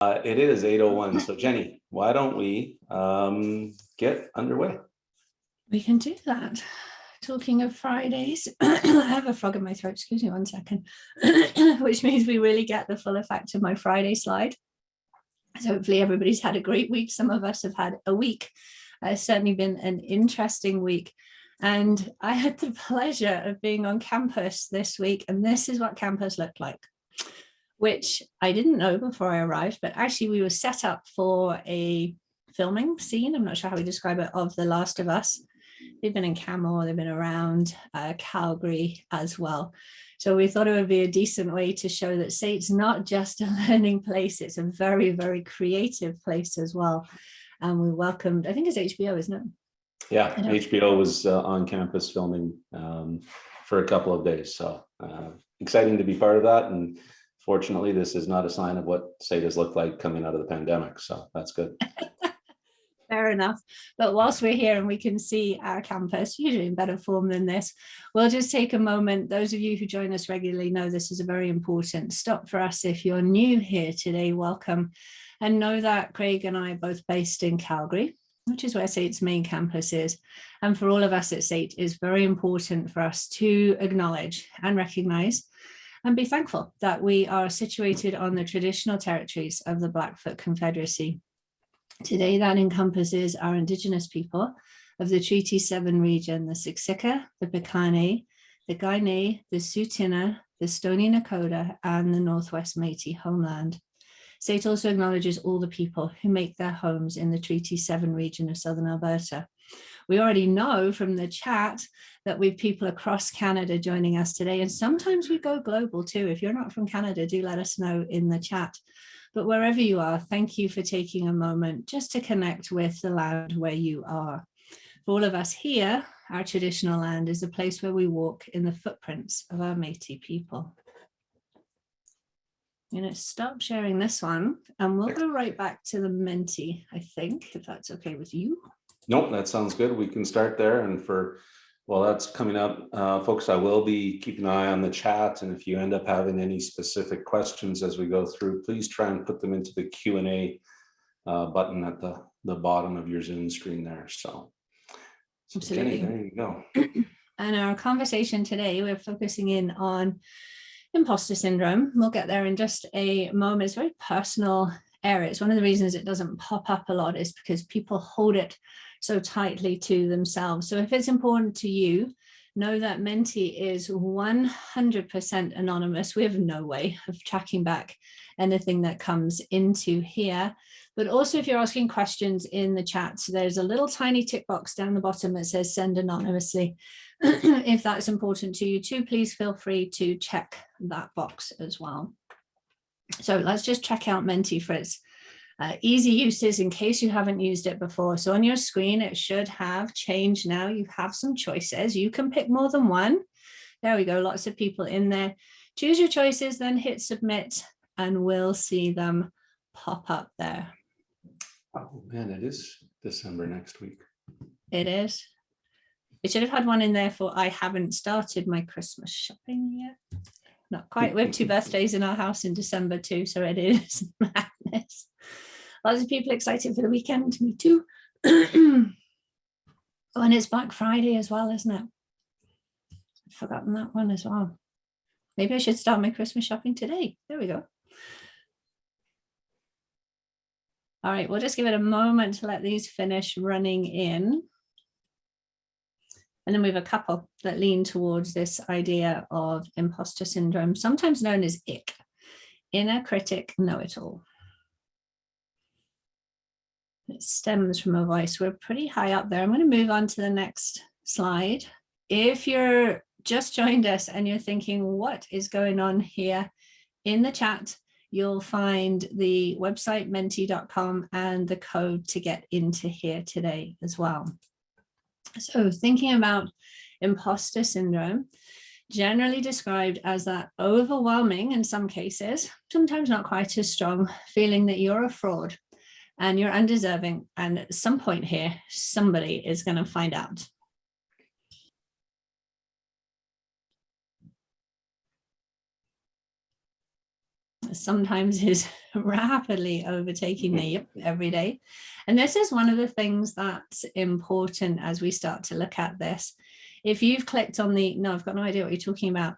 It is 8:01. So Jenny, why don't we get underway? We can do that. Talking of Fridays, I have a frog in my throat, excuse me 1 second, which means we really get the full effect of my Friday slide. So hopefully everybody's had a great week. Some of us have had a week. It's certainly been an interesting week. And I had the pleasure of being on campus this week, and this is what campus looked like, which I didn't know before I arrived, but actually we were set up for a filming scene, I'm not sure how we describe it, of The Last of Us. They've been in Camel, they've been around Calgary as well. So we thought it would be a decent way to show that SAIT's not just a learning place, it's a very, very creative place as well. And we welcomed, I think it's HBO, isn't it? Yeah, HBO was on campus filming for a couple of days. So exciting to be part of that. And fortunately, this is not a sign of what SAIT has looked like coming out of the pandemic. So that's good. Fair enough. But whilst we're here and we can see our campus, usually in better form than this, we'll just take a moment. Those of you who join us regularly know this is a very important stop for us. If you're new here today, welcome. And know that Craig and I are both based in Calgary, which is where SAIT's main campus is. And for all of us at SAIT, it's very important for us to acknowledge and recognise and be thankful that we are situated on the traditional territories of the Blackfoot Confederacy. Today, that encompasses our Indigenous people of the Treaty 7 region, the Siksika, the Piikani, the Kainai, the Tsuut'ina, the Stoney Nakoda, and the Northwest Métis homeland. SAIT also acknowledges all the people who make their homes in the Treaty 7 region of Southern Alberta. We already know from the chat that we've people across Canada joining us today, and sometimes we go global too. If you're not from Canada, do let us know in the chat. But wherever you are, thank you for taking a moment just to connect with the land where you are. For all of us here, our traditional land is a place where we walk in the footprints of our Métis people. I'm going to stop sharing this one and we'll go right back to the Menti, I think, if that's okay with you. Nope, that sounds good. We can start there. And for, well, that's coming up, folks, I will be keeping an eye on the chat. And if you end up having any specific questions as we go through, please try and put them into the Q&A button at the bottom of your Zoom screen there. So absolutely. Jenny, there you go. And our conversation today, we're focusing in on imposter syndrome. We'll get there in just a moment. It's a very personal area. It's one of the reasons it doesn't pop up a lot is because people hold it so tightly to themselves. So if it's important to you, know that Menti is 100% anonymous. We have no way of tracking back anything that comes into here. But also if you're asking questions in the chat, so there's a little tiny tick box down the bottom that says send anonymously. If that's important to you too, please feel free to check that box as well. So let's just check out Menti for its easy uses in case you haven't used it before. So on your screen, it should have changed now. You have some choices. You can pick more than one. There we go. Lots of people in there. Choose your choices, then hit submit, and we'll see them pop up there. Oh man, it is December next week. It is. It should have had one in there for I haven't started my Christmas shopping yet. Not quite. We have 2 birthdays in our house in December too, so it is madness. Lots of people excited for the weekend. Me too. Oh, and it's Black Friday as well, isn't it? I've forgotten that one as well. Maybe I should start my Christmas shopping today. There we go. All right, we'll just give it a moment to let these finish running in. And then we have a couple that lean towards this idea of imposter syndrome, sometimes known as IC, inner critic know-it-all. It stems from a voice. We're pretty high up there. I'm going to move on to the next slide. If you're just joined us and you're thinking, what is going on here? In the chat, you'll find the website menti.com and the code to get into here today as well. So thinking about imposter syndrome, generally described as that overwhelming, in some cases, sometimes not quite as strong, feeling that you're a fraud and you're undeserving. And at some point here, somebody is going to find out. sometimes is rapidly overtaking me every day. And this is one of the things that's important as we start to look at this. If you've clicked on the, no, I've got no idea what you're talking about,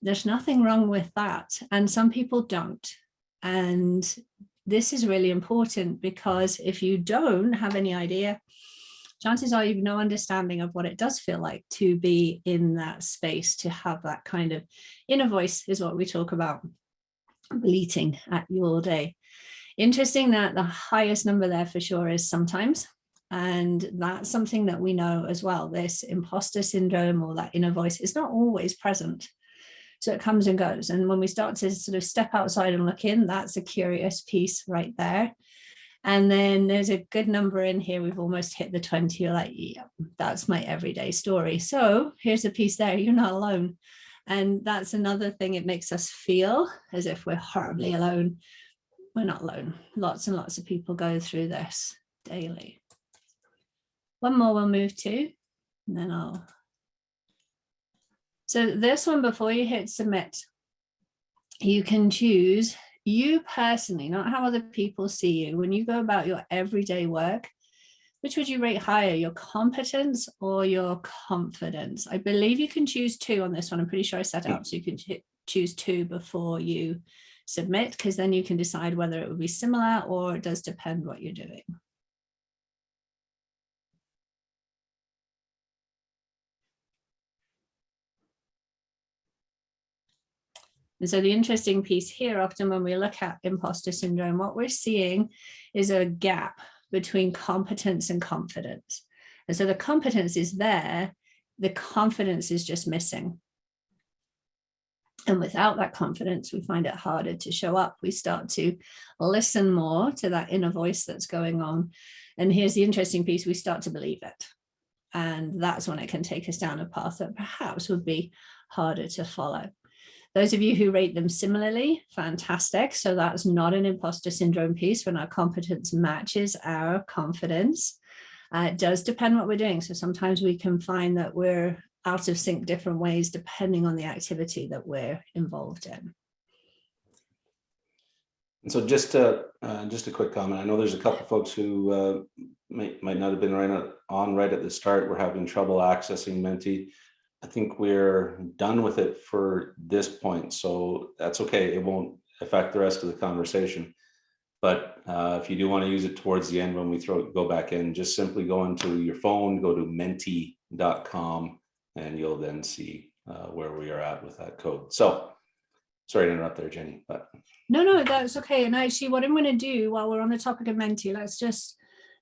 there's nothing wrong with that. And some people don't. And this is really important, because if you don't have any idea, chances are you've no understanding of what it does feel like to be in that space, to have that kind of inner voice, is what we talk about, bleating at you all day. Interesting that the highest number there for sure is sometimes. And that's something that we know as well. This imposter syndrome, or that inner voice, is not always present. So it comes and goes. And when we start to sort of step outside and look in, that's a curious piece right there. And then there's a good number in here. We've almost hit the 20. You're like, yeah, that's my everyday story. So here's a piece there. You're not alone. And that's another thing. It makes us feel as if we're horribly alone. We're not alone. Lots and lots of people go through this daily. One more we'll move to, and then I'll. So this one, before you hit submit, you can choose you personally, not how other people see you. When you go about your everyday work, which would you rate higher, your competence or your confidence? I believe you can choose 2 on this one. I'm pretty sure I set it up so you can choose 2 before you submit, because then you can decide whether it would be similar, or it does depend what you're doing. And so the interesting piece here, often when we look at imposter syndrome, what we're seeing is a gap between competence and confidence. And so the competence is there, the confidence is just missing. And without that confidence, we find it harder to show up. We start to listen more to that inner voice that's going on. And here's the interesting piece, we start to believe it. And that's when it can take us down a path that perhaps would be harder to follow. Those of you who rate them similarly, fantastic. So that's not an imposter syndrome piece when our competence matches our confidence. It does depend what we're doing. So sometimes we can find that we're out of sync different ways depending on the activity that we're involved in. And so just a quick comment. I know there's a couple of folks who might not have been right at the start. We're having trouble accessing Menti. I think we're done with it for this point, so that's okay. It won't affect the rest of the conversation. But if you do want to use it towards the end when we go back in, just simply go into your phone, go to menti.com, and you'll then see where we are at with that code. So sorry to interrupt there, Jenny. But No, that's okay. And actually, what I'm going to do while we're on the topic of Menti, let's just,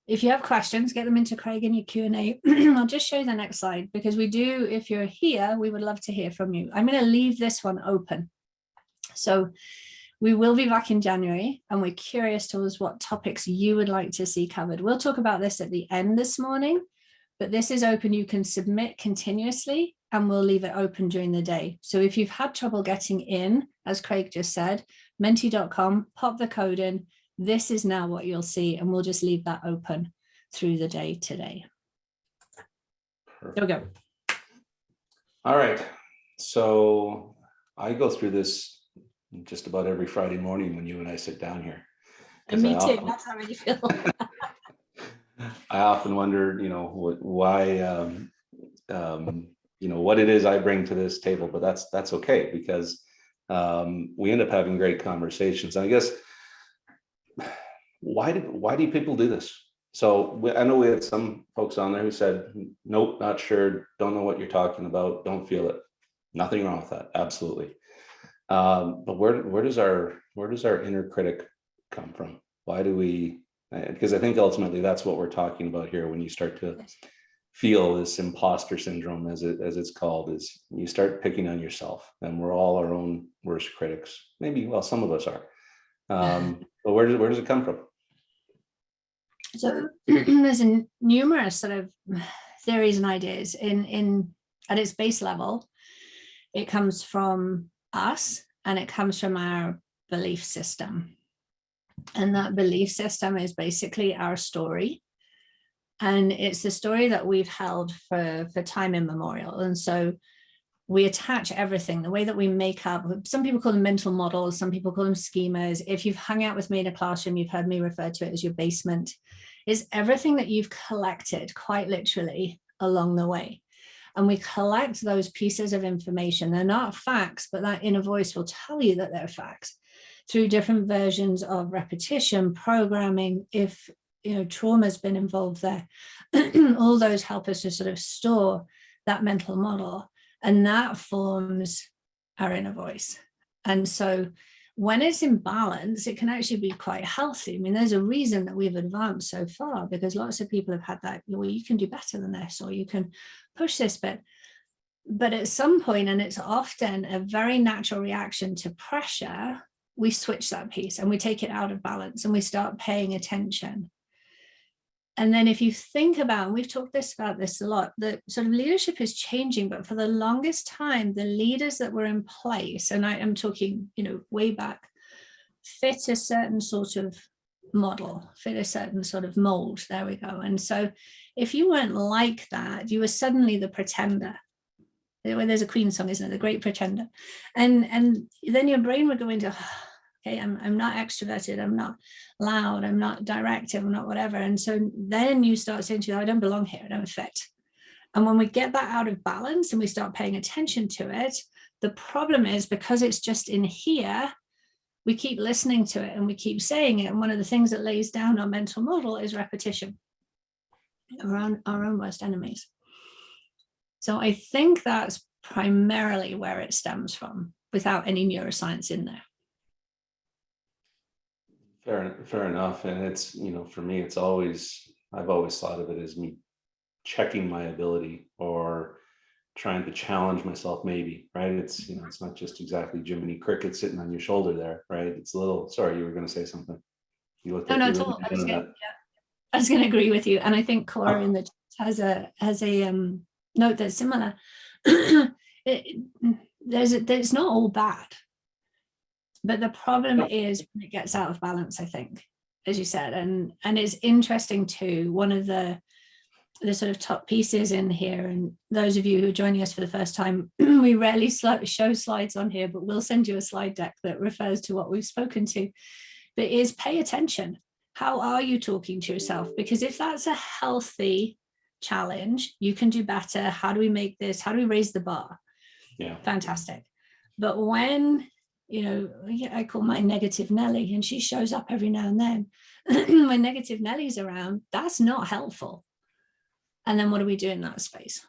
if you have questions, get them into Craig in your Q&A. I'll just show you the next slide, because we do, if you're here, we would love to hear from you. I'm going to leave this one open. So we will be back in January, and we're curious towards what topics you would like to see covered. We'll talk about this at the end this morning, but this is open. You can submit continuously, and we'll leave it open during the day. So if you've had trouble getting in, as Craig just said, menti.com, pop the code in. This is now what you'll see, and we'll just leave that open through the day today. There we go. All right. So I go through this just about every Friday morning when you and I sit down here. And me too. That's how I feel. I often wonder, why, what it is I bring to this table, but that's okay, because we end up having great conversations. And I guess, why do people do this? So I know we had some folks on there who said, nope, not sure, don't know what you're talking about, don't feel it. Nothing wrong with that, absolutely. But where does our inner critic come from? Why do we? Because I think ultimately that's what we're talking about here. When you start to feel this imposter syndrome, as it's called, is you start picking on yourself, and we're all our own worst critics. Maybe, well, some of us are. But where does it come from? So there's numerous sort of theories and ideas. At its base level, it comes from us, and it comes from our belief system. And that belief system is basically our story. And it's the story that we've held for time immemorial. And so we attach everything, the way that we make up, some people call them mental models, some people call them schemas. If you've hung out with me in a classroom, you've heard me refer to it as your basement, is everything that you've collected quite literally along the way. And we collect those pieces of information. They're not facts, but that inner voice will tell you that they're facts through different versions of repetition, programming, if trauma has been involved there. All those help us to sort of store that mental model. And that forms our inner voice. And so when it's in balance, it can actually be quite healthy. I mean, there's a reason that we've advanced so far, because lots of people have had that, well, you can do better than this, or you can push this bit. But at some point, and it's often a very natural reaction to pressure, we switch that piece and we take it out of balance and we start paying attention. And then if you think about, and we've talked about this a lot, that sort of leadership is changing, but for the longest time, the leaders that were in place, and I am talking, way back, fit a certain sort of model, fit a certain sort of mold. There we go. And so if you weren't like that, you were suddenly the pretender. There's a Queen song, isn't it? The Great Pretender. And then your brain would go into, okay, I'm not extroverted, I'm not loud, I'm not directive, I'm not whatever. And so then you start saying to you, I don't belong here, I don't fit. And when we get that out of balance and we start paying attention to it, the problem is, because it's just in here, we keep listening to it and we keep saying it. And one of the things that lays down our mental model is repetition around our own worst enemies. So I think that's primarily where it stems from, without any neuroscience in there. Fair enough. And it's, for me, I've always thought of it as me checking my ability or trying to challenge myself, maybe, right? It's, it's not just exactly Jiminy Cricket sitting on your shoulder there, right? It's a little, sorry, you were going to say something. You looked like no, at all. I was going to agree with you. And I think Cora in the chat has a note that's similar. It's not all bad. But the problem is when it gets out of balance, I think, as you said, and it's interesting too. One of the sort of top pieces in here, and those of you who are joining us for the first time, we rarely show slides on here, but we'll send you a slide deck that refers to what we've spoken to. But is pay attention. How are you talking to yourself? Because if that's a healthy challenge, you can do better. How do we make this? How do we raise the bar? Yeah, fantastic. But when I call my negative Nelly, and she shows up every now and then. When negative Nelly's around, that's not helpful. And then what do we do in that space?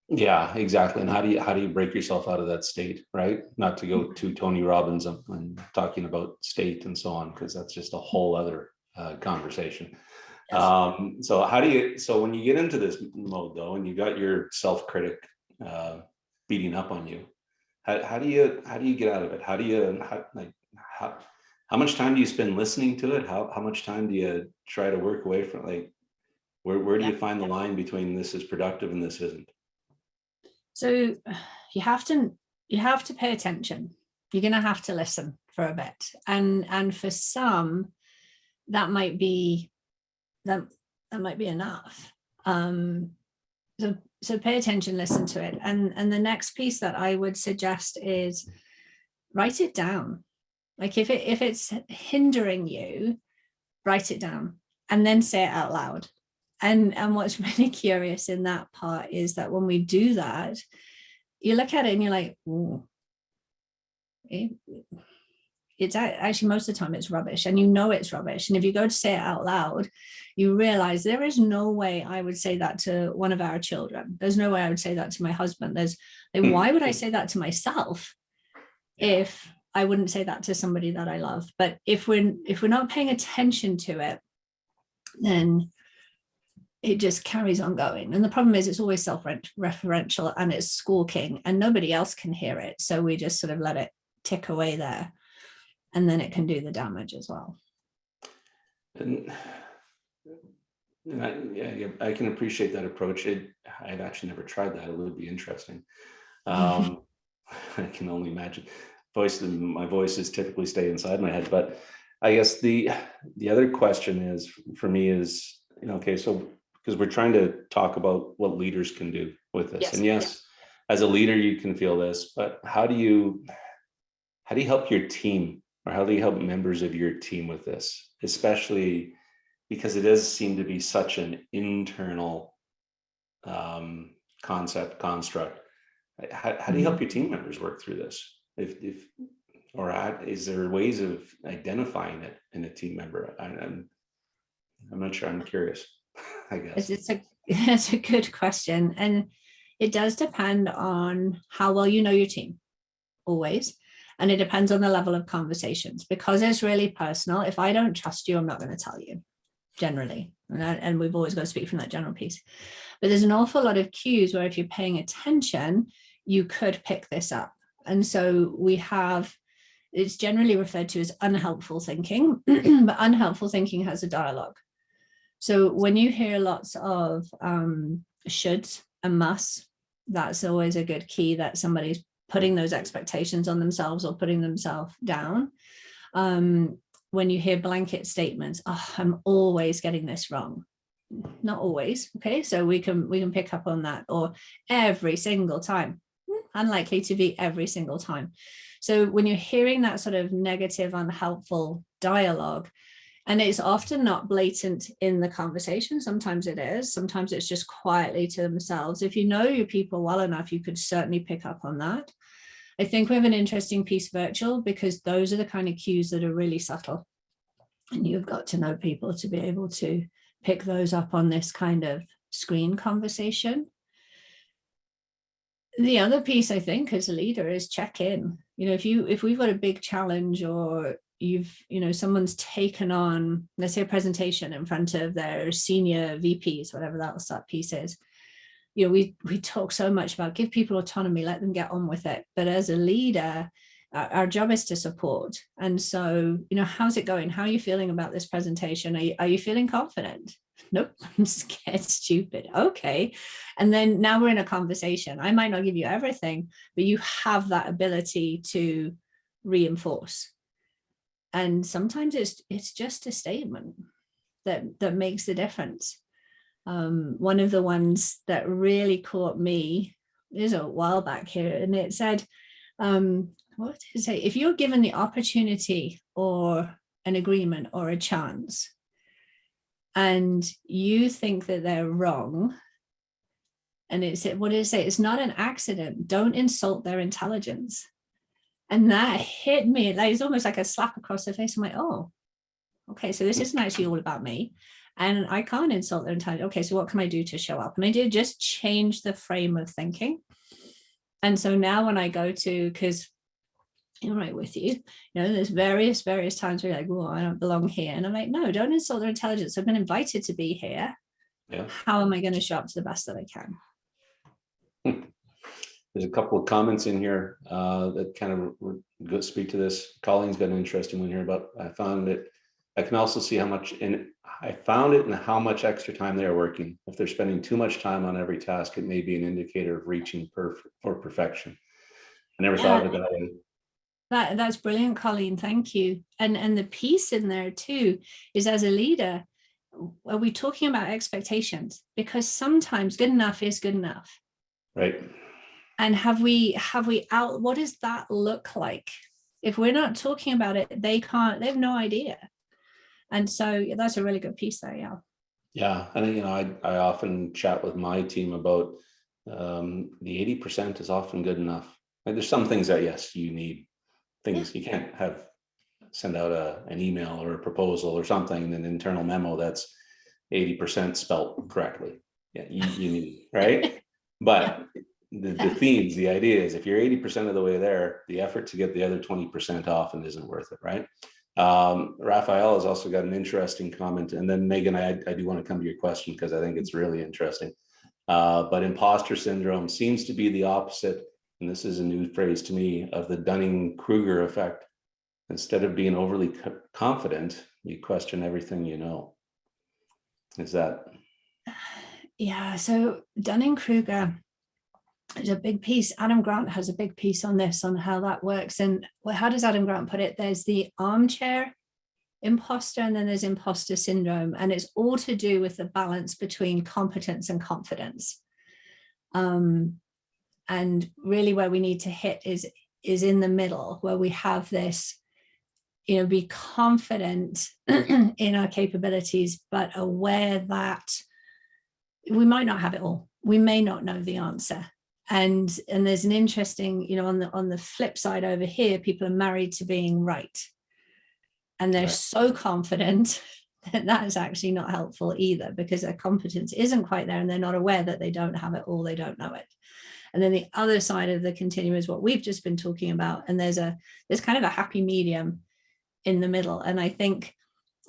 Yeah, exactly. And how do you break yourself out of that state, right? Not to go to Tony Robbins and talking about state and so on, because that's just a whole other conversation. Yes. So when you get into this mode though, and you got your self-critic beating up on you, how do you get out of it? How much time do you spend listening to it? How much time do you try to work away from, like, where do you find the line between this is productive and this isn't? So you have to pay attention. You're going to have to listen for a bit, and for some that might be enough. So pay attention, listen to it. And the next piece that I would suggest is write it down. Like if it's hindering you, write it down and then say it out loud. And what's really curious in that part is that when we do that, you look at it and you're like, ooh, it's actually most of the time it's rubbish, and it's rubbish. And if you go to say it out loud, you realize there is no way I would say that to one of our children. There's no way I would say that to my husband. Why would I say that to myself if I wouldn't say that to somebody that I love? But if we're not paying attention to it, then it just carries on going. And the problem is it's always self-referential and it's squawking and nobody else can hear it. So we just sort of let it tick away there. And then it can do the damage as well. And I can appreciate that approach. I'd actually never tried that. It would be interesting. I can only imagine. My voices typically stay inside my head. But I guess the other question is, for me, is, okay, so because we're trying to talk about what leaders can do with this. Yes. And yes, as a leader, you can feel this, but how do you help your team, or how do you help members of your team with this, especially because it does seem to be such an internal construct. How do you help your team members work through this? Is there ways of identifying it in a team member? I'm not sure. I'm curious. I guess It's a good question, and it does depend on how well you know your team, always, and it depends on the level of conversations, because it's really personal. If I don't trust you, I'm not going to tell you, generally, and we've always got to speak from that general piece. But there's an awful lot of cues where if you're paying attention, you could pick this up. And so it's generally referred to as unhelpful thinking, but unhelpful thinking has a dialogue. So when you hear lots of shoulds and musts, that's always a good key that somebody's putting those expectations on themselves or putting themselves down. When you hear blanket statements, oh, I'm always getting this wrong. Not always, okay? So we can pick up on that. Or every single time. Unlikely to be every single time. So when you're hearing that sort of negative, unhelpful dialogue, and it's often not blatant in the conversation, sometimes it is, sometimes it's just quietly to themselves. If you know your people well enough, you could certainly pick up on that. I think we have an interesting piece virtual, because those are the kind of cues that are really subtle. And you've got to know people to be able to pick those up on this kind of screen conversation. The other piece, I think, as a leader is check in. If we've got a big challenge, or someone's taken on, let's say, a presentation in front of their senior VPs, whatever that piece is, we talk so much about give people autonomy, let them get on with it. But as a leader, our job is to support. And so, how's it going? How are you feeling about this presentation? Are you feeling confident? Nope, I'm scared stupid. Okay. And then now we're in a conversation. I might not give you everything, but you have that ability to reinforce. And sometimes it's just a statement that makes the difference. One of the ones that really caught me is a while back here, and it said, what did it say? If you're given the opportunity or an agreement or a chance, and you think that they're wrong, and what did it say? It's not an accident. Don't insult their intelligence. And that hit me. It's almost like a slap across the face. I'm like, oh, okay, so this isn't actually all about me. And I can't insult their intelligence. Okay, so what can I do to show up? And I did just change the frame of thinking. And so now when I go to, because I'm right with you, there's various times where you're like, oh, I don't belong here. And I'm like, no, don't insult their intelligence. I've been invited to be here. Yeah. How am I going to show up to the best that I can? There's a couple of comments in here that kind of speak to this. Colleen's got an interesting one here about, I can also see how much, and I found it in how much extra time they are working. If they're spending too much time on every task, it may be an indicator of reaching for perfection. I never thought of it that way. That's brilliant, Colleen. Thank you. And the piece in there too is, as a leader, are we talking about expectations? Because sometimes good enough is good enough. Right. And what does that look like? If we're not talking about it, they have no idea. And so that's a really good piece there. Yeah. Yeah. And I often chat with my team about the 80% is often good enough. Like, there's some things that, yes, you need things. You can't send out an email or a proposal or something, an internal memo that's 80% spelt correctly. Yeah, you need, right? But the themes, the idea is, if you're 80% of the way there, the effort to get the other 20% often isn't worth it, right? Raphael has also got an interesting comment. And then Megan, I do want to come to your question, because I think it's really interesting. But imposter syndrome seems to be the opposite, and this is a new phrase to me, of the Dunning-Kruger effect. Instead of being overly confident, you question everything you know. Is that? Yeah, so Dunning-Kruger is a big piece. Adam Grant has a big piece on this, on how that works. And how does Adam Grant put it? There's the armchair imposter, and then there's imposter syndrome. And it's all to do with the balance between competence and confidence. And And really where we need to hit is in the middle, where we have this, be confident in our capabilities, but aware that we might not have it all. We may not know the answer. And there's an interesting, on the flip side over here, people are married to being right. And they're so confident that that is actually not helpful either, because their competence isn't quite there and they're not aware that they don't have it all, they don't know it. And then the other side of the continuum is what we've just been talking about. And there's kind of a happy medium in the middle. And I think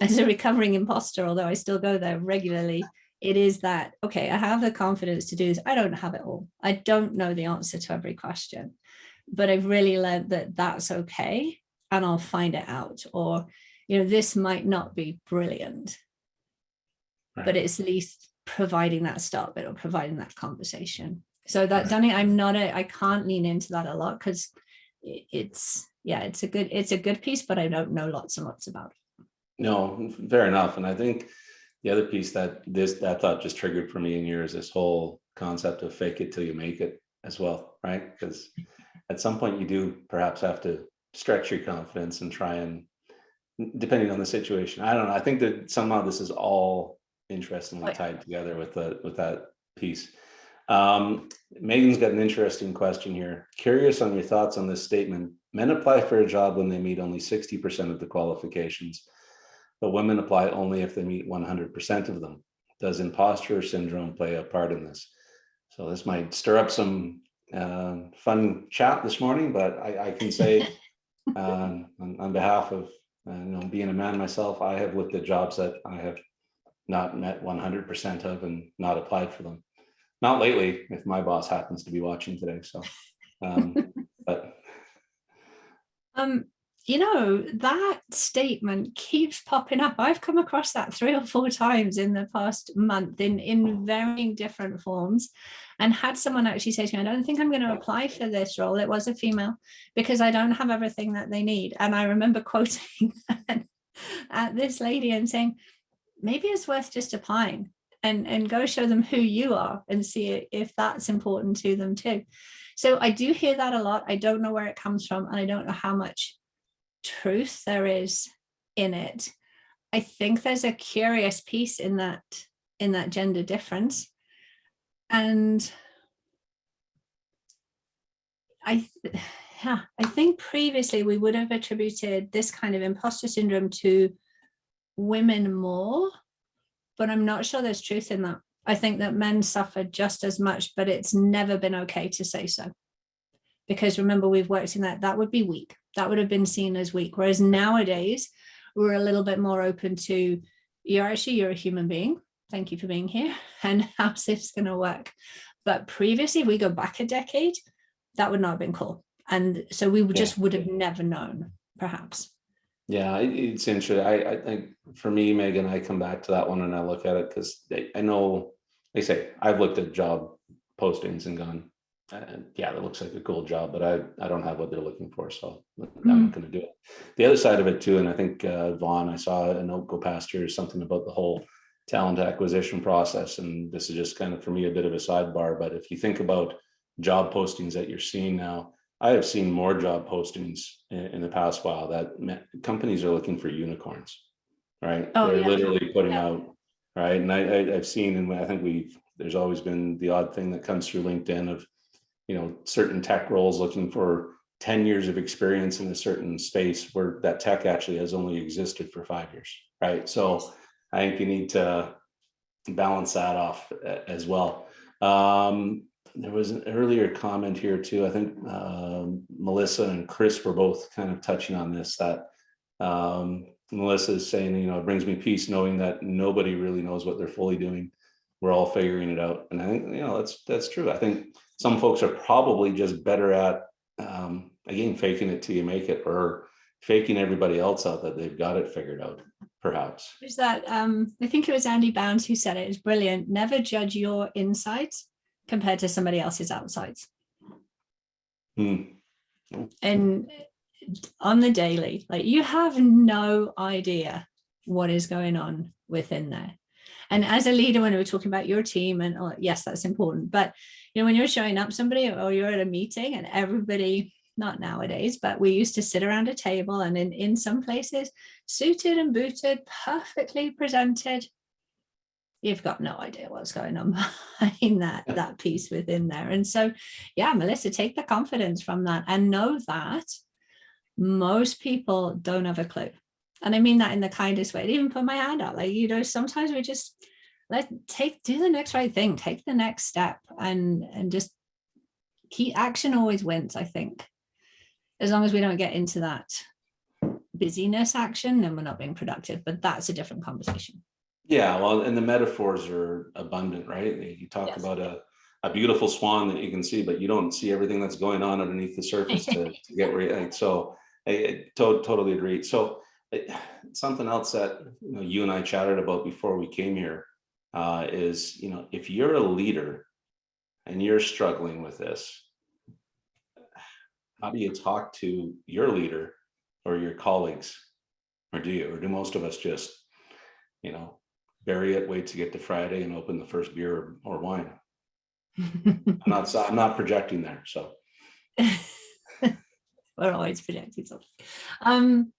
as a recovering imposter, although I still go there regularly, it is that, okay, I have the confidence to do this. I don't have it all. I don't know the answer to every question, but I've really learned that that's okay. And I'll find it out. Or, this might not be brilliant, but it's at least providing that start bit or providing that conversation. So that Danny, I can't lean into that a lot, because it's a good piece, but I don't know lots and lots about it. No, fair enough. And I think the other piece that thought just triggered for me in here is this whole concept of fake it till you make it as well, right? Because at some point you do perhaps have to stretch your confidence and try and, depending on the situation. I don't know. I think that somehow this is all interestingly tied together with that piece. Megan's got an interesting question here. Curious on your thoughts on this statement. Men apply for a job when they meet only 60% of the qualifications, but women apply only if they meet 100% of them. Does imposter syndrome play a part in this? So this might stir up some fun chat this morning, but I can say on behalf of being a man myself, I have looked at jobs that I have not met 100% of and not applied for them. Not lately, if my boss happens to be watching today. So, but. That statement keeps popping up. I've come across that 3 or 4 times in the past month in varying different forms, and had someone actually say to me, I don't think I'm going to apply for this role. It was a female, because I don't have everything that they need. And I remember quoting at this lady and saying, maybe it's worth just applying and go show them who you are and see if that's important to them too. So I do hear that a lot. I don't know where it comes from, and I don't know how much truth there is in it. I think there's a curious piece in that gender difference. And I think previously we would have attributed this kind of imposter syndrome to women more, but I'm not sure there's truth in that. I think that men suffer just as much, but it's never been okay to say so. Because remember, we've worked in that would be weak. That would have been seen as weak. Whereas nowadays, we're a little bit more open to, you're a human being. Thank you for being here. And how's this going to work? But previously, if we go back a decade, that would not have been cool. And so we just would have never known, perhaps. Yeah, it's interesting. I think for me, Megan, I come back to that one and I look at it because I know, they say, I've looked at job postings and gone, yeah, that looks like a cool job, but I don't have what they're looking for, so I'm not going to do it. The other side of it too, and I think Vaughn, I saw a note go past here, something about the whole talent acquisition process, and this is just kind of for me a bit of a sidebar, but if you think about job postings that you're seeing now, I have seen more job postings in the past while that companies are looking for unicorns, right? They're literally putting out, right? And I've seen, and I think there's always been the odd thing that comes through LinkedIn of, certain tech roles looking for 10 years of experience in a certain space where that tech actually has only existed for 5 years, right? So I think you need to balance that off as well. There was an earlier comment here too. I think Melissa and Chris were both kind of touching on this, that Melissa is saying, it brings me peace knowing that nobody really knows what they're fully doing. We're all figuring it out. And I think, that's true. I think some folks are probably just better at, again, faking it till you make it, or faking everybody else out that they've got it figured out, perhaps. There's that, I think it was Andy Bounds who said it. It's brilliant. Never judge your insides compared to somebody else's outsides. And on the daily, like, you have no idea what is going on within there. And as a leader, when we're talking about your team, and yes, that's important. But when you're showing up somebody, or you're at a meeting and everybody, not nowadays, but we used to sit around a table, and in some places, suited and booted, perfectly presented. You've got no idea what's going on behind that piece within there. And so, yeah, Melissa, take the confidence from that and know that most people don't have a clue. And I mean that in the kindest way. I even put my hand out, like, sometimes we just do the next right thing, take the next step, and just keep action always wins, I think. As long as we don't get into that busyness action, then we're not being productive, but that's a different conversation. Yeah, well, and the metaphors are abundant, right? You talk about a beautiful swan that you can see, but you don't see everything that's going on underneath the surface to get right. So I totally agree. So something else that you and I chatted about before we came here is, if you're a leader and you're struggling with this, how do you talk to your leader or your colleagues? Or do most of us just, bury it, wait to get to Friday and open the first beer or wine? I'm not projecting there, so. We're always projecting something.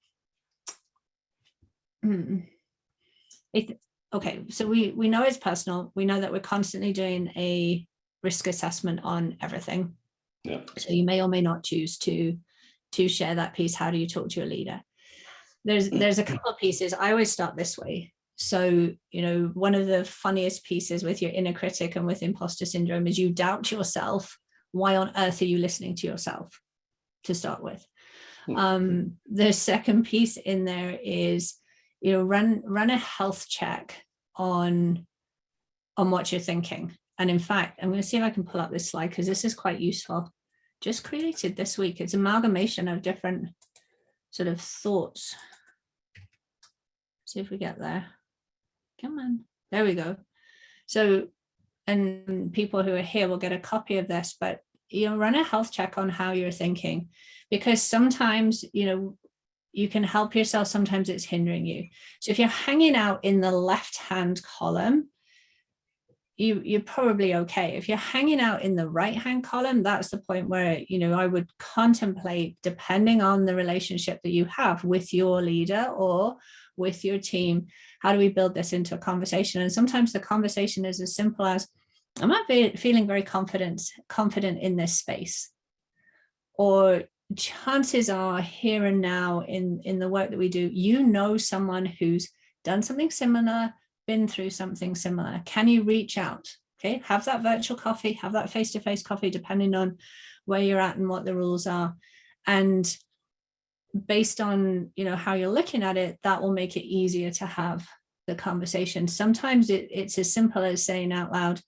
Okay, so we know it's personal. We know that we're constantly doing a risk assessment on everything. Yeah. So you may or may not choose to share that piece. How do you talk to your leader? There's a couple of pieces. I always start this way. So, one of the funniest pieces with your inner critic and with imposter syndrome is you doubt yourself. Why on earth are you listening to yourself, to start with? The second piece in there is, run a health check on what you're thinking. And in fact, I'm going to see if I can pull up this slide, because this is quite useful. Just created this week. It's amalgamation of different sort of thoughts. See if we get there. Come on. There we go. So, and people who are here will get a copy of this, but run a health check on how you're thinking, because sometimes, you can help yourself. Sometimes it's hindering you. So if you're hanging out in the left-hand column, you're probably okay. If you're hanging out in the right-hand column, that's the point where, I would contemplate, depending on the relationship that you have with your leader or with your team, how do we build this into a conversation? And sometimes the conversation is as simple as, I'm not feeling very confident in this space. Or chances are, here and now in the work that we do, someone who's done something similar, been through something similar. Can you reach out? Okay, have that virtual coffee, have that face-to-face coffee, depending on where you're at and what the rules are. And based on, how you're looking at it, that will make it easier to have the conversation. Sometimes it's as simple as saying out loud,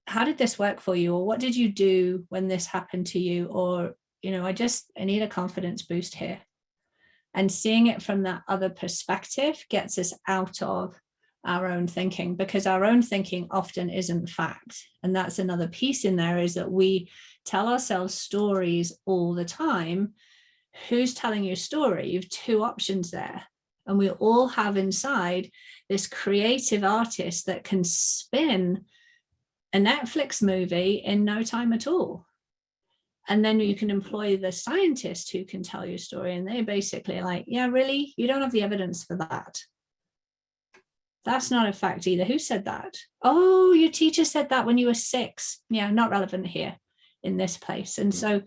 how did this work for you? Or what did you do when this happened to you? Or, I need a confidence boost here. And seeing it from that other perspective gets us out of our own thinking, because our own thinking often isn't fact. And that's another piece in there, is that we tell ourselves stories all the time. Who's telling your story? You have two options there. And we all have inside this creative artist that can spin a Netflix movie in no time at all. And then you can employ the scientist who can tell your story. And they basically like, yeah, really? You don't have the evidence for that. That's not a fact either. Who said that? Oh, your teacher said that when you were 6. Yeah, not relevant here in this place. And so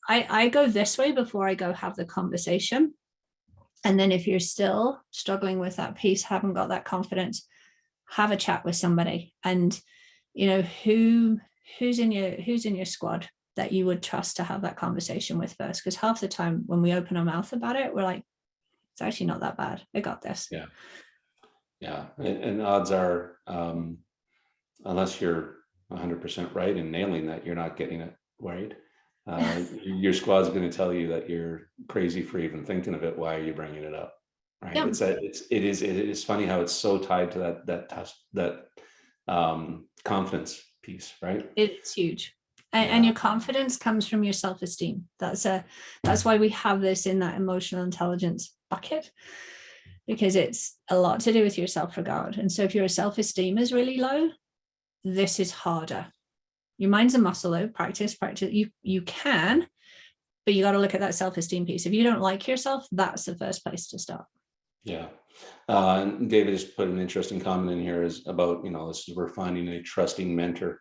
I go this way before I go have the conversation. And then if you're still struggling with that piece, haven't got that confidence, have a chat with somebody. And, who's in your squad that you would trust to have that conversation with first? Because half the time when we open our mouth about it, we're like, it's actually not that bad. I got this. Yeah. And odds are, unless you're 100% right and nailing that, you're not getting it right. Your squad's going to tell you that you're crazy for even thinking of it. Why are you bringing it up? Right. Yeah. It is funny how it's so tied to that confidence piece, right? It's huge. And your confidence comes from your self-esteem. That's why we have this in that emotional intelligence bucket, because it's a lot to do with your self-regard. And so if your self-esteem is really low, this is harder. Your mind's a muscle though, practice. You can, but you got to look at that self-esteem piece. If you don't like yourself, that's the first place to start. Yeah. And David just put an interesting comment in here is about, this is where finding a trusting mentor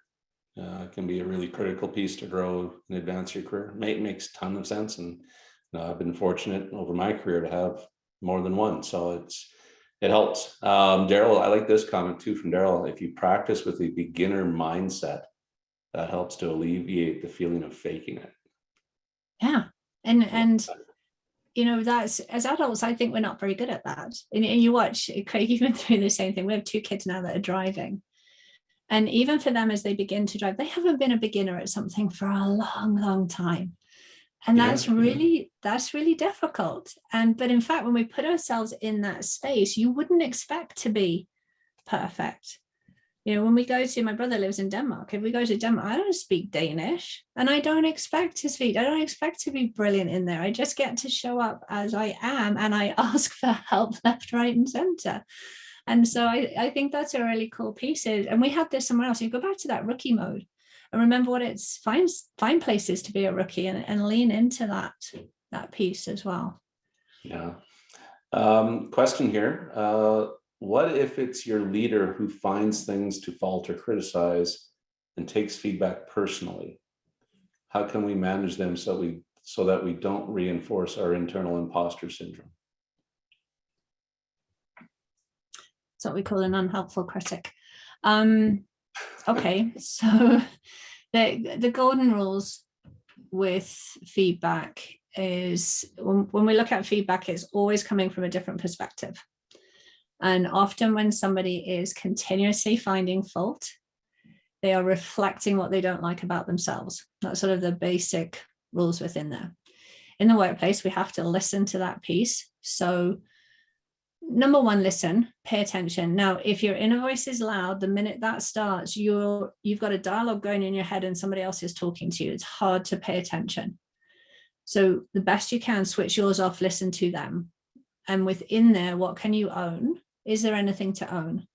can be a really critical piece to grow and advance your career. It makes a ton of sense. And I've been fortunate over my career to have more than one. So it helps. Daryl, I like this comment too from Daryl. If you practice with a beginner mindset, that helps to alleviate the feeling of faking it. Yeah. And that's, as adults, I think we're not very good at that. And you watch Craig even through the same thing. We have 2 kids now that are driving. And even for them, as they begin to drive, they haven't been a beginner at something for a long, long time. And that's really difficult. But in fact, when we put ourselves in that space, you wouldn't expect to be perfect. When we go to, my brother lives in Denmark. If we go to Denmark, I don't speak Danish, and I don't expect to be brilliant in there. I just get to show up as I am, and I ask for help left, right, and center. And so I think that's a really cool piece. And we have this somewhere else. You go back to that rookie mode and remember what it's find places to be a rookie and lean into that piece as well. Yeah. Question here. What if it's your leader who finds things to fault or criticize and takes feedback personally? How can we manage them so that we don't reinforce our internal imposter syndrome? That's what we call an unhelpful critic. Okay, so the golden rules with feedback is when we look at feedback, it's always coming from a different perspective. And often when somebody is continuously finding fault, they are reflecting what they don't like about themselves. That's sort of the basic rules within there. In the workplace, we have to listen to that piece. So number one, listen, pay attention. Now, if your inner voice is loud, the minute that starts, you've got a dialogue going in your head and somebody else is talking to you. It's hard to pay attention. So the best you can, switch yours off, listen to them. And within there, what can you own? Is there anything to own?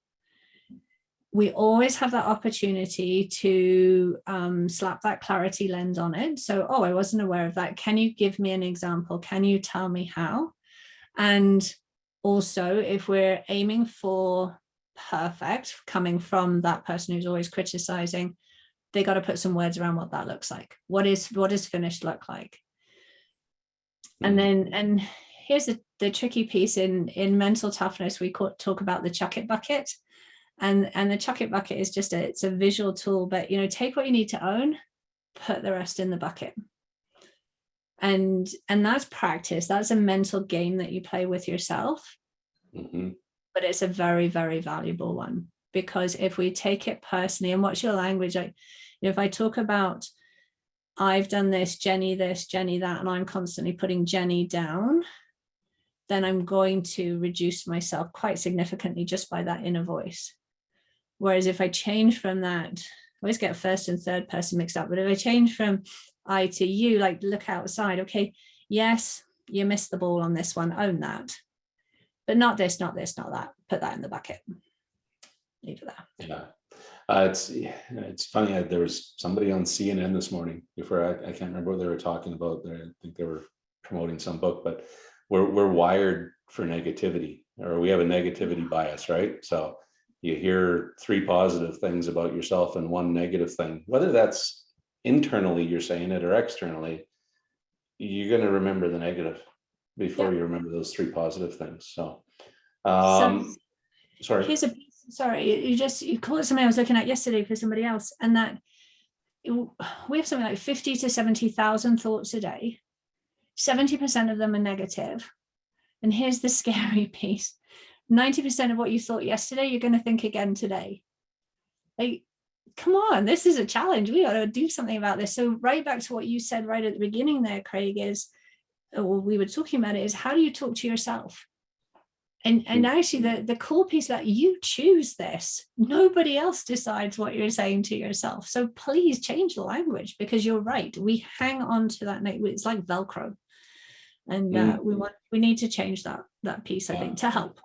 We always have that opportunity to slap that clarity lens on it. So, I wasn't aware of that. Can you give me an example? Can you tell me how? And also, if we're aiming for perfect, coming from that person who's always criticizing, they got to put some words around what that looks like. What does finished look like? And here's the tricky piece in mental toughness. We talk about the chuck it bucket, and the chuck it bucket is just it's a visual tool, but take what you need to own, put the rest in the bucket. And that's practice. That's a mental game that you play with yourself. Mm-hmm. But it's a very, very valuable one, because if we take it personally, and what's your language? If I talk about, I've done this, Jenny that, and I'm constantly putting Jenny down, then I'm going to reduce myself quite significantly just by that inner voice. Whereas if I change from that, I always get first and third person mixed up, but if I change from I to you, like look outside, okay, yes, you missed the ball on this one, own that, but not this, not that, put that in the bucket, leave it there. Yeah. It's funny. There was somebody on CNN this morning before, I can't remember what they were talking about. I think they were promoting some book, but we're wired for negativity, or we have a negativity bias, right? So you hear 3 positive things about yourself and 1 negative thing, whether that's internally you're saying it or externally, you're going to remember the negative before you remember those 3 positive things. So sorry. Here's a piece. Sorry, you call it something I was looking at yesterday for somebody else, and that we have something like 50 to 70,000 thoughts a day. 70% of them are negative. And here's the scary piece. 90% of what you thought yesterday, you're going to think again today. Like, come on, this is a challenge. We got to do something about this. So right back to what you said right at the beginning there, Craig, we were talking about it, is how do you talk to yourself? And actually the cool piece that you choose this, nobody else decides what you're saying to yourself. So please change the language, because you're right. We hang on to that. It's like Velcro. And we need to change that piece, I think, to help.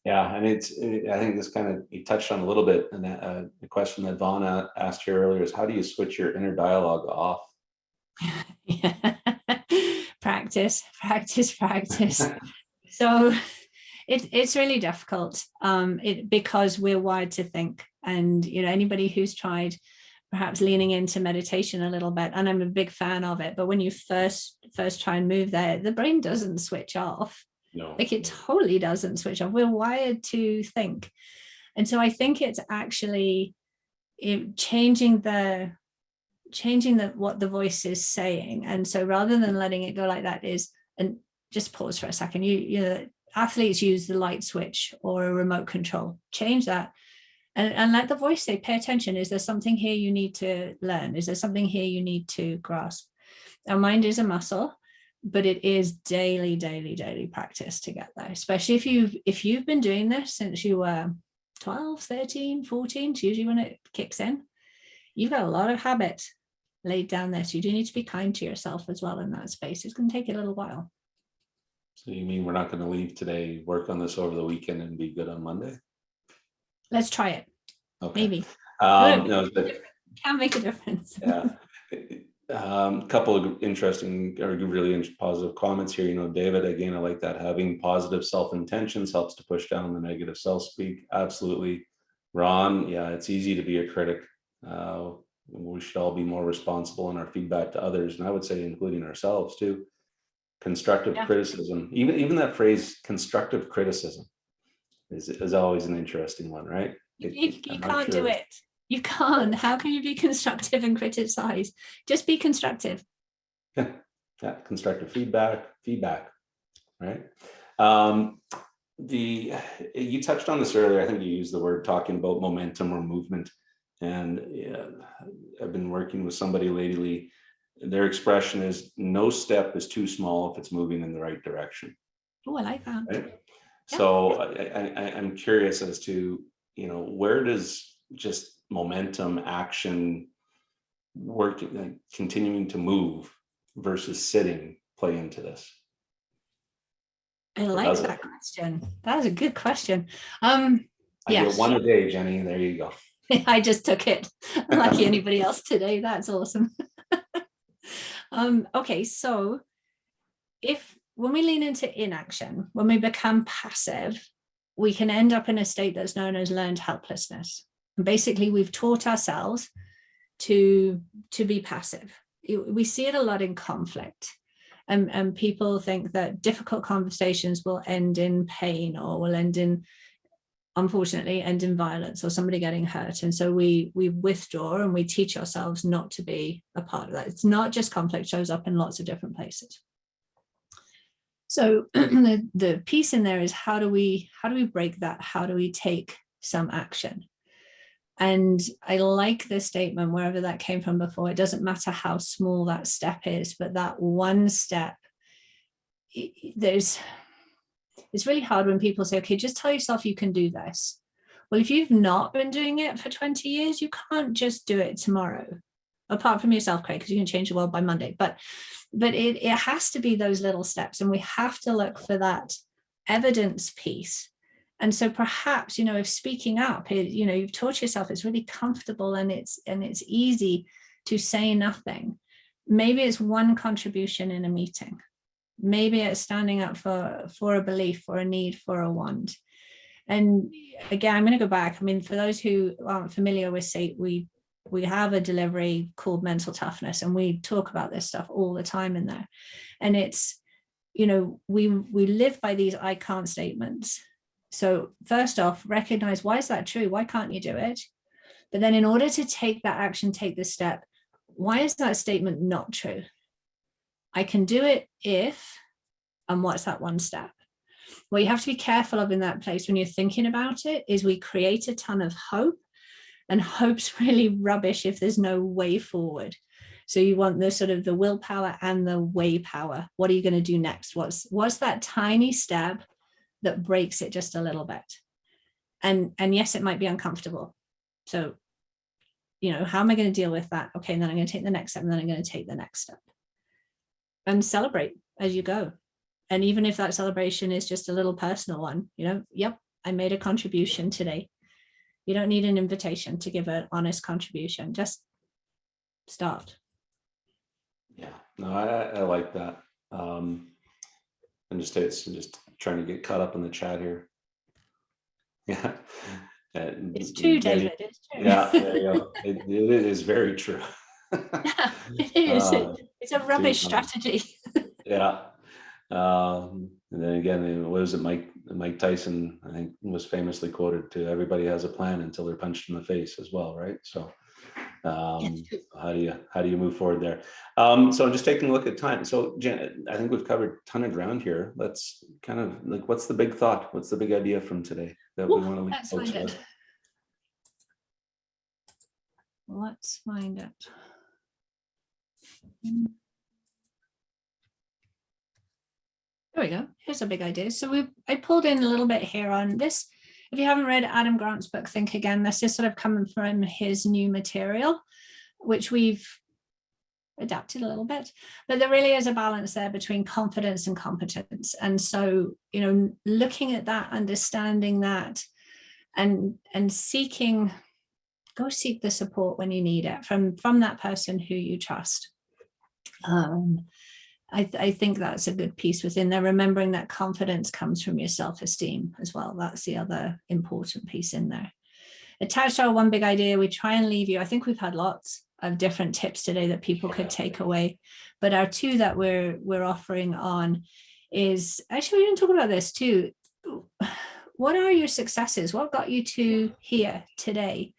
Yeah, and I think this kind of, you touched on a little bit, and the question that Vaughn asked you earlier is, how do you switch your inner dialogue off? Yeah. Practice. So it's really difficult because we're wired to think. And anybody who's tried perhaps leaning into meditation a little bit, and I'm a big fan of it, but when you first try and move there, the brain doesn't switch off. No. Like, it totally doesn't switch off. We're wired to think. And so I think it's actually changing what the voice is saying. And so rather than letting it go like that and just pause for a second, athletes use the light switch or a remote control. Change that and let the voice say, pay attention. Is there something here you need to learn? Is there something here you need to grasp? Our mind is a muscle, but it is daily practice to get there, especially if you've been doing this since you were 12, 13, 14, it's usually when it kicks in. You've got a lot of habits laid down there. So you do need to be kind to yourself as well in that space. It's going to take a little while. So you mean we're not going to leave today, work on this over the weekend, and be good on Monday? Let's try it. Okay. Maybe. Can make a difference. Yeah. Couple of interesting or really positive comments here. David, again, I like that. Having positive self-intentions helps to push down the negative self-speak. Absolutely. Ron, yeah, it's easy to be a critic. We should all be more responsible in our feedback to others, and I would say including ourselves too. Constructive criticism, even that phrase, constructive criticism, is always an interesting one, right? You can't do it. You can't. How can you be constructive and criticize? Just be constructive. Yeah, constructive feedback, right? You touched on this earlier. I think you used the word talking about momentum or movement. And I've been working with somebody lately. Their expression is, no step is too small if it's moving in the right direction. Oh, I like that. Right? Yeah. So I'm curious as to, where does just momentum, action, working, continuing to move versus sitting play into this? I like that question. That is a good question. I get one a day, Jenny. There you go. I just took it. Unlike anybody else today. That's awesome. Okay, so when we lean into inaction, when we become passive, we can end up in a state that's known as learned helplessness. And basically, we've taught ourselves to be passive. We see it a lot in conflict. And people think that difficult conversations will end in pain or will unfortunately end in violence or somebody getting hurt. And so we withdraw and we teach ourselves not to be a part of that. It's not just conflict, shows up in lots of different places. So the piece in there is, how do we break that? How do we take some action? And I like this statement, wherever that came from before. It doesn't matter how small that step is, but that one step, it's really hard when people say, okay, just tell yourself you can do this. Well, if you've not been doing it for 20 years, you can't just do it tomorrow, apart from yourself, Craig, because you can change the world by Monday. But it has to be those little steps, and we have to look for that evidence piece. And so perhaps, if speaking up, you've taught yourself it's really comfortable and it's easy to say nothing. Maybe it's one contribution in a meeting. Maybe it's standing up for a belief, for a need, for a want. And again, I'm going to go back. I mean, for those who aren't familiar with SATE, we have a delivery called Mental Toughness, and we talk about this stuff all the time in there. And it's, we live by these I can't statements. So first off, recognize, why is that true? Why can't you do it? But then in order to take that action, take this step, why is that statement not true? I can do it if, and what's that one step? What you have to be careful of in that place when you're thinking about it is we create a ton of hope, and hope's really rubbish if there's no way forward. So you want the sort of the willpower and the way power. What are you going to do next? What's that tiny step that breaks it just a little bit? And yes, it might be uncomfortable. So, how am I going to deal with that? Okay, and then I'm going to take the next step, and then I'm going to take the next step. And celebrate as you go. And even if that celebration is just a little personal one, yep, I made a contribution today. You don't need an invitation to give an honest contribution. Just start. Yeah, no, I like that. I'm just trying to get caught up in the chat here. Yeah. It's true, David. It's true. Yeah, there you go. It is very true. Yeah, it is. It's a rubbish strategy. Yeah. And then again, what was it? Mike Tyson, I think, was famously quoted to "Everybody has a plan until they're punched in the face" as well, right? So, how do you move forward there? So I'm just taking a look at time. So Jen, I think we've covered a ton of ground here. Let's kind of like, what's the big thought? What's the big idea from today that we want to leave folks with? Let's find it. There we go. Here's a big idea. So I pulled in a little bit here on this. If you haven't read Adam Grant's book, Think Again, this is sort of coming from his new material, which we've adapted a little bit. But there really is a balance there between confidence and competence. And so, looking at that, understanding that, and seeking, go seek the support when you need it from that person who you trust. I think that's a good piece within there, remembering that confidence comes from your self-esteem as well. That's the other important piece in there. Attached to our one big idea, we try and leave you, I think we've had lots of different tips today that people could take away, but our two that we're offering on is, actually, we didn't talk about this too. What are your successes? What got you to here today?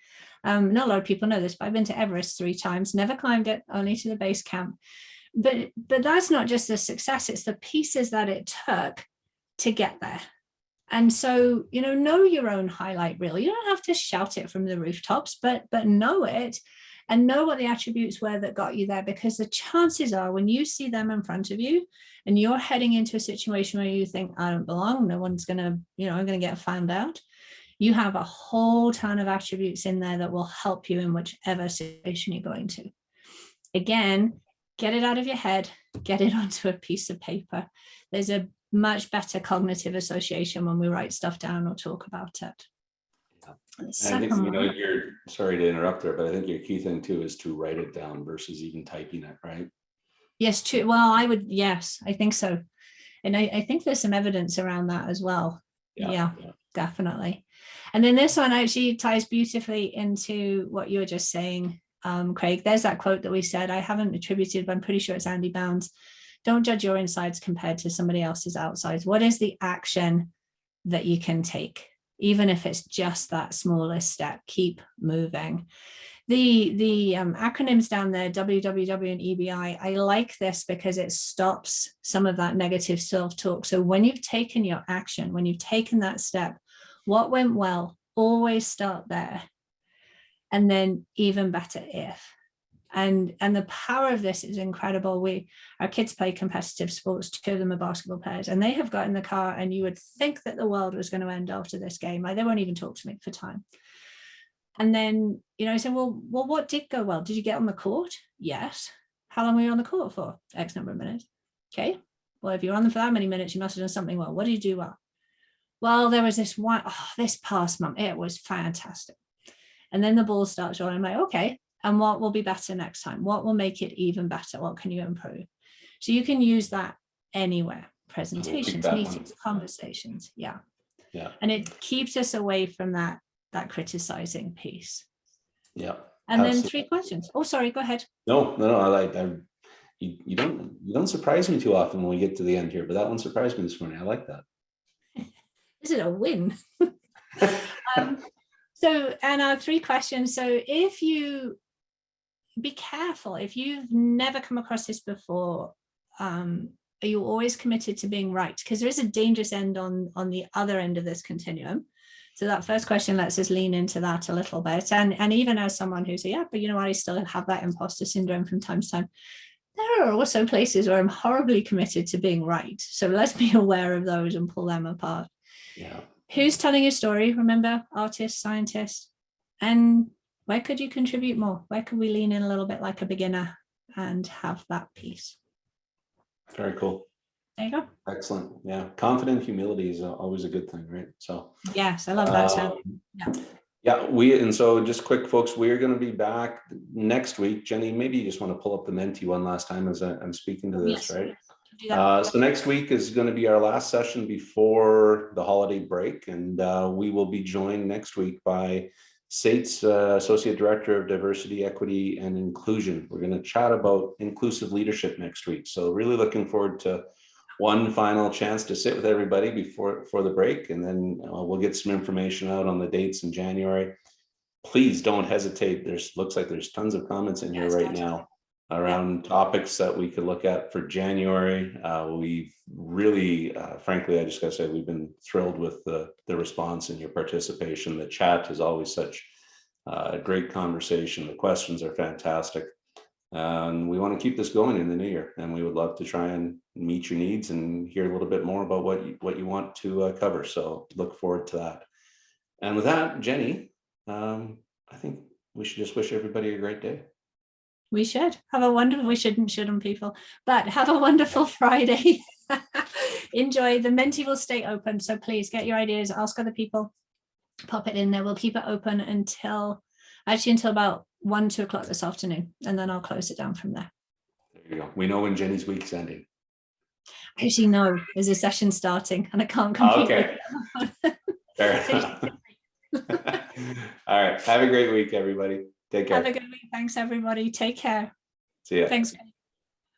Not a lot of people know this, but I've been to Everest 3 times, never climbed it, only to the base camp. But that's not just the success, it's the pieces that it took to get there. And so, know your own highlight reel. You don't have to shout it from the rooftops, but know it and know what the attributes were that got you there, because the chances are when you see them in front of you and you're heading into a situation where you think, I don't belong, no one's going to, I'm going to get found out. You have a whole ton of attributes in there that will help you in whichever situation you're going to. Again, get it out of your head, get it onto a piece of paper. There's a much better cognitive association when we write stuff down or talk about it. I think, you're, sorry to interrupt there, but I think your key thing too is to write it down versus even typing it, right? Yes, true. Well, yes, I think so. And I think there's some evidence around that as well. Yeah, definitely. And then this one actually ties beautifully into what you were just saying, Craig. There's that quote that we said, I haven't attributed, but I'm pretty sure it's Andy Bounds. Don't judge your insides compared to somebody else's outsides. What is the action that you can take? Even if it's just that smallest step, keep moving. The acronyms down there, WWW and EBI, I like this because it stops some of that negative self-talk. So when you've taken your action, when you've taken that step, what went well, always start there. And then even better if. And the power of this is incredible. Our kids play competitive sports, 2 of them are basketball players, and they have got in the car and you would think that the world was going to end after this game. Like, they won't even talk to me for time. And then, I said, well, what did go well? Did you get on the court? Yes. How long were you on the court for? X number of minutes. Okay. Well, if you're on them for that many minutes, you must have done something well. What did you do well? Well, there was this past month, it was fantastic. And then the ball starts rolling. I'm like, okay, and what will be better next time? What will make it even better? What can you improve? So you can use that anywhere. Presentations, meetings, conversations. Yeah. And it keeps us away from that criticizing piece. Yeah. And absolutely. Then 3 questions. Oh, sorry, go ahead. No, you don't surprise me too often when we get to the end here, but that one surprised me this morning. I like that. Is it a win? So, and our 3 questions. So if you be careful, if you've never come across this before, are you always committed to being right? Because there is a dangerous end on the other end of this continuum. So that first question lets us lean into that a little bit. And even as someone who's, but I still have that imposter syndrome from time to time. There are also places where I'm horribly committed to being right. So let's be aware of those and pull them apart. Yeah. Who's telling your story? Remember, artist, scientist, and where could you contribute more? Where could we lean in a little bit like a beginner and have that piece? Very cool. There you go. Excellent. Yeah. Confident humility is always a good thing, right? So yes, I love that term. Yeah, and so just quick, folks, we're going to be back next week. Jenny, maybe you just want to pull up the Menti one last time as I'm speaking to this, yes, right? do that. So next week is going to be our last session before the holiday break, and we will be joined next week by SAIT's Associate Director of Diversity, Equity, and Inclusion. We're going to chat about inclusive leadership next week. So really looking forward to one final chance to sit with everybody before the break, and then we'll get some information out on the dates in January. Please don't hesitate. Looks like there's tons of comments in here right now around topics that we could look at for January. We've really, frankly, I just gotta say, we've been thrilled with the response and your participation. The chat is always such a great conversation. The questions are fantastic. And we want to keep this going in the new year, and we would love to try and meet your needs and hear a little bit more about what you want to cover. So look forward to that. And with that, Jenny, I think we should just wish everybody a great day. We should have a wonderful, we shouldn't people, but have a wonderful Friday. Enjoy. The Menti will stay open, so please get your ideas, ask other people, pop it in there. We'll keep it open until about 1-2 o'clock this afternoon, and then I'll close it down from there. There you go. We know when Jenny's week's ending. Actually, no, there's a session starting and I can't compete. Okay. Fair enough. All right. Have a great week, everybody. Take care. Have a good week. Thanks, everybody. Take care. See ya. Thanks.